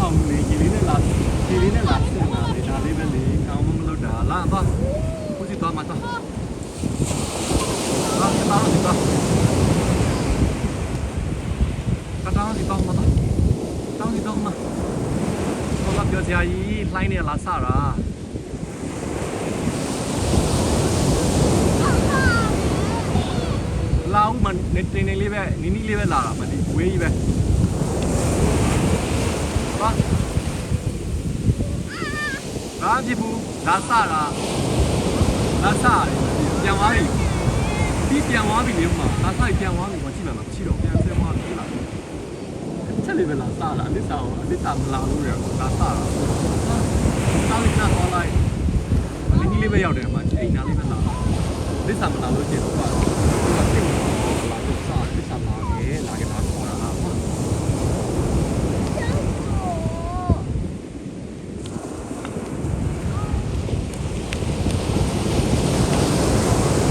ဆောင်နေကြီးလေးနဲ့လာကြီးလေးနဲ့လာစင်လာလေဒါလေးပဲလေကောင်းမလို့တာလာတော့ခုစီတော့မှာတော့လာတော့ဒီတော့တောင်းဒီတော့မှာတော့တောင်းဒီတော့မှာတော့ပြောစရာကြီးလှိုင်းနေလာစားတာလာဦးမနေတင်နေလေးပဲနီးနီးလေးပဲလာတာမဒီဝေးကြီးပဲဟာဘာဖြစ်ဘူးလာစားတာလာစားပြန်သွားပြီပြီးပြန်သွားပြီလေဥမာလာစားပြန်သွားပြီမကြည့်မှမကြည့်တော့ပြန်ဆင်းသွားပြီလားချက်လေးပဲလာစားတာအနစ်တာမလာလို့ရလာစားတာစားလိုက်သွားလိုက်နီးနီးလေးပဲရောက်တယ်မှာအိမ်နာလေးပဲလာအနစ်တာမလာလို့ကျတော့